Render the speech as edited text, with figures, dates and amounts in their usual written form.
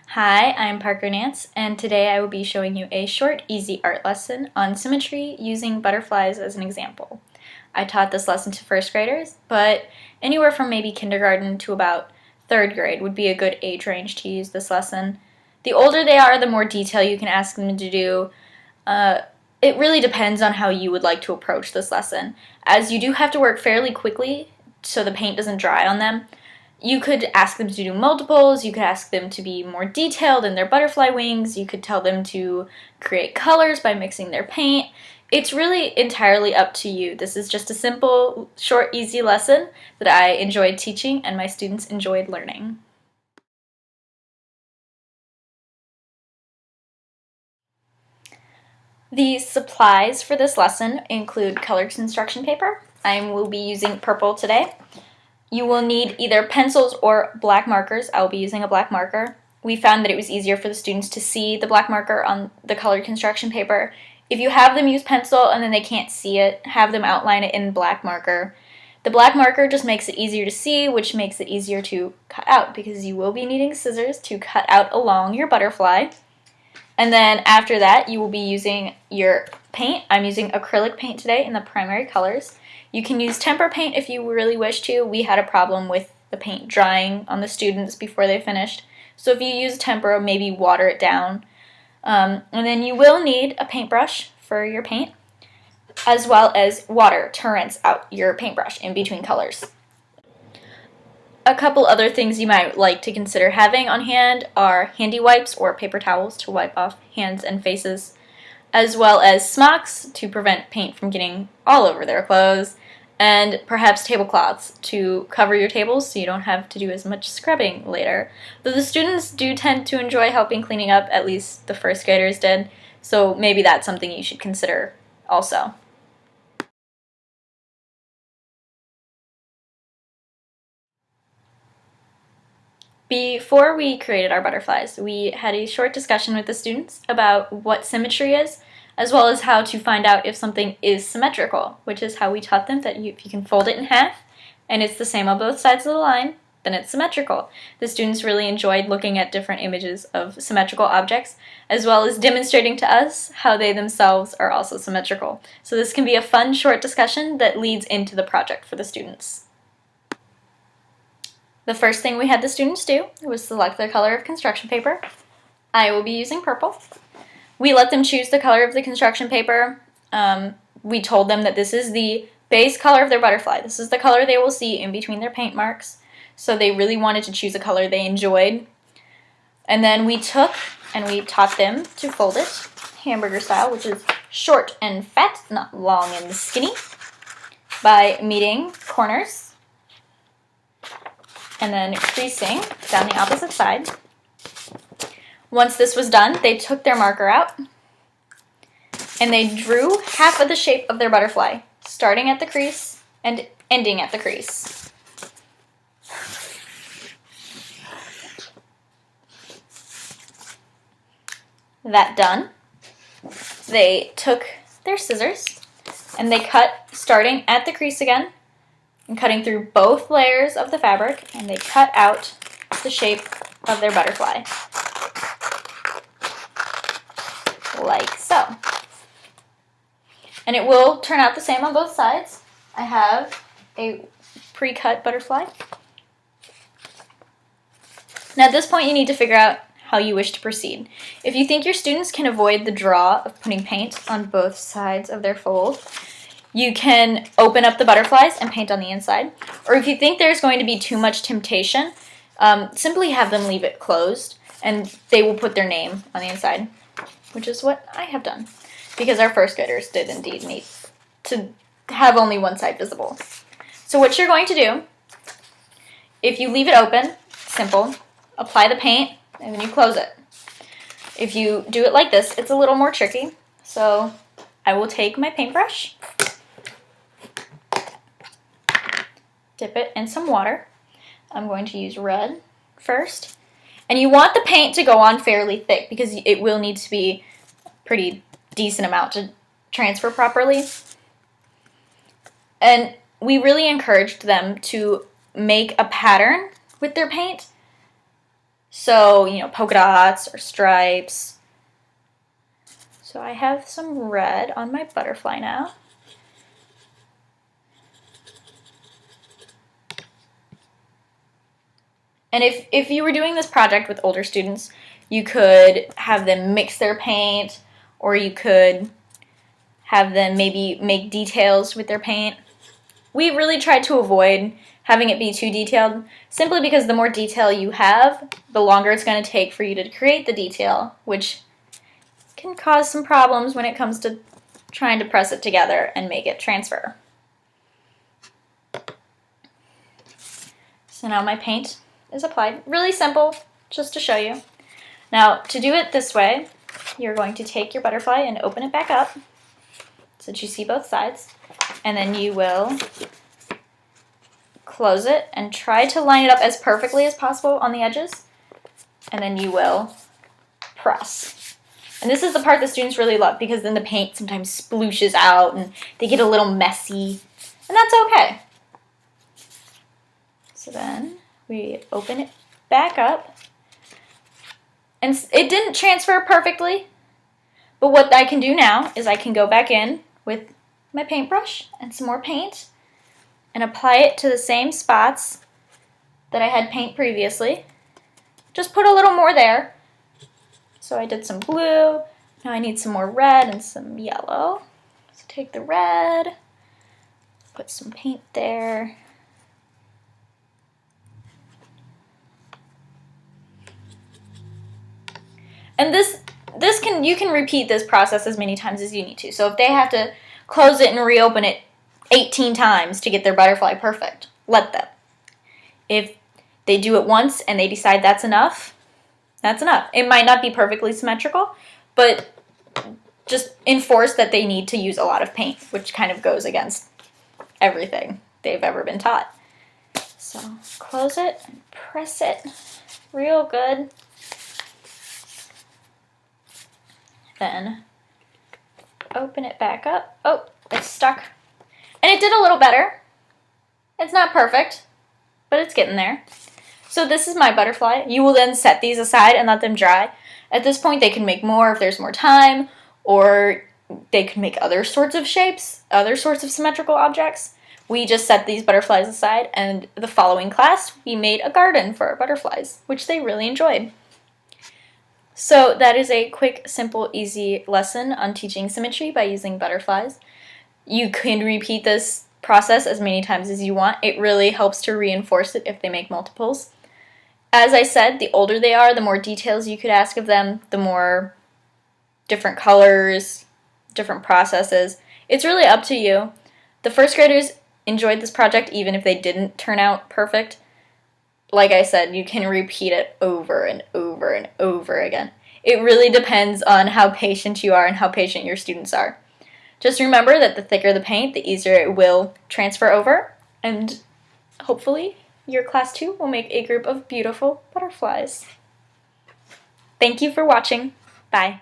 Hi, I'm Parker Nance, and today I will be showing you a short, easy art lesson on symmetry using butterflies as an example. I taught this lesson to first graders, but anywhere from maybe kindergarten to about third grade would be a good age range to use this lesson. The older they are, the more detail you can ask them to do. It really depends on how you would like to approach this lesson, as you do have to work fairly quickly so the paint doesn't dry on them. You could ask them to do multiples, you could ask them to be more detailed in their butterfly wings, you could tell them to create colors by mixing their paint. It's really entirely up to you. This is just a simple, short, easy lesson that I enjoyed teaching and my students enjoyed learning. The supplies for this lesson include colored construction paper. I will be using purple today. You will need either pencils or black markers. I will be using a black marker. We found that it was easier for the students to see the black marker on the colored construction paper. If you have them use pencil and then they can't see it, have them outline it in black marker. The black marker just makes it easier to see, which makes it easier to cut out because you will be needing scissors to cut out along your butterfly. And then after that, you will be using your paint. I'm using acrylic paint today in the primary colors. You can use tempera paint if you really wish to. We had a problem with the paint drying on the students before they finished. So if you use tempera, maybe water it down. And then you will need a paintbrush for your paint, as well as water to rinse out your paintbrush in between colors. A couple other things you might like to consider having on hand are handy wipes or paper towels to wipe off hands and faces, as well as smocks to prevent paint from getting all over their clothes, and perhaps tablecloths to cover your tables so you don't have to do as much scrubbing later. Though the students do tend to enjoy helping cleaning up, at least the first graders did, so maybe that's something you should consider also. Before we created our butterflies, we had a short discussion with the students about what symmetry is, as well as how to find out if something is symmetrical, which is how we taught them that if you can fold it in half and it's the same on both sides of the line, then it's symmetrical. The students really enjoyed looking at different images of symmetrical objects, as well as demonstrating to us how they themselves are also symmetrical. So this can be a fun short discussion that leads into the project for the students. The first thing we had the students do was select their color of construction paper. I will be using purple. We let them choose the color of the construction paper. We told them that this is the base color of their butterfly. This is the color they will see in between their paint marks. So they really wanted to choose a color they enjoyed. And then we took and we taught them to fold it hamburger style, which is short and fat, not long and skinny, by meeting corners and then creasing down the opposite side. Once this was done, they took their marker out and they drew half of the shape of their butterfly, starting at the crease and ending at the crease. That done, they took their scissors and they cut starting at the crease again and cutting through both layers of the fabric, and they cut out the shape of their butterfly. Like so. And it will turn out the same on both sides. I have a pre-cut butterfly. Now at this point you need to figure out how you wish to proceed. If you think your students can avoid the draw of putting paint on both sides of their fold, you can open up the butterflies and paint on the inside. Or if you think there's going to be too much temptation, simply have them leave it closed and they will put their name on the inside, which is what I have done, because our first graders did indeed need to have only one side visible. So what you're going to do, if you leave it open, simple, apply the paint and then you close it. If you do it like this, it's a little more tricky. So I will take my paintbrush, dip it in some water. I'm going to use red first. And you want the paint to go on fairly thick because it will need to be a pretty decent amount to transfer properly. And we really encouraged them to make a pattern with their paint So, polka dots or stripes. So I have some red on my butterfly now. And if you were doing this project with older students, you could have them mix their paint, or you could have them maybe make details with their paint. We really tried to avoid having it be too detailed, simply because the more detail you have, the longer it's going to take for you to create the detail, which can cause some problems when it comes to trying to press it together and make it transfer. So now my paint is applied. Really simple, just to show you. Now, to do it this way, you're going to take your butterfly and open it back up so that you see both sides, and then you will close it and try to line it up as perfectly as possible on the edges, and then you will press. And this is the part that students really love, because then the paint sometimes splooshes out and they get a little messy, and that's okay. So then we open it back up, and it didn't transfer perfectly, but what I can do now is I can go back in with my paintbrush and some more paint and apply it to the same spots that I had paint previously. Just put a little more there. So I did some blue, now I need some more red and some yellow. So take the red, put some paint there. And you can repeat this process as many times as you need to. So if they have to close it and reopen it 18 times to get their butterfly perfect, let them. If they do it once and they decide that's enough, that's enough. It might not be perfectly symmetrical, but just enforce that they need to use a lot of paint, which kind of goes against everything they've ever been taught. So close it and press it real good. Then open it back up. Oh, it's stuck. And it did a little better. It's not perfect, but it's getting there. So this is my butterfly. You will then set these aside and let them dry. At this point, they can make more if there's more time, or they can make other sorts of shapes, other sorts of symmetrical objects. We just set these butterflies aside, and the following class, we made a garden for our butterflies, which they really enjoyed. So that is a quick, simple, easy lesson on teaching symmetry by using butterflies. You can repeat this process as many times as you want. It really helps to reinforce it if they make multiples. As I said, the older they are, the more details you could ask of them, the more different colors, different processes. It's really up to you. The first graders enjoyed this project even if they didn't turn out perfect. Like I said, you can repeat it over and over and over again. It really depends on how patient you are and how patient your students are. Just remember that the thicker the paint, the easier it will transfer over, and hopefully your class 2 will make a group of beautiful butterflies. Thank you for watching. Bye.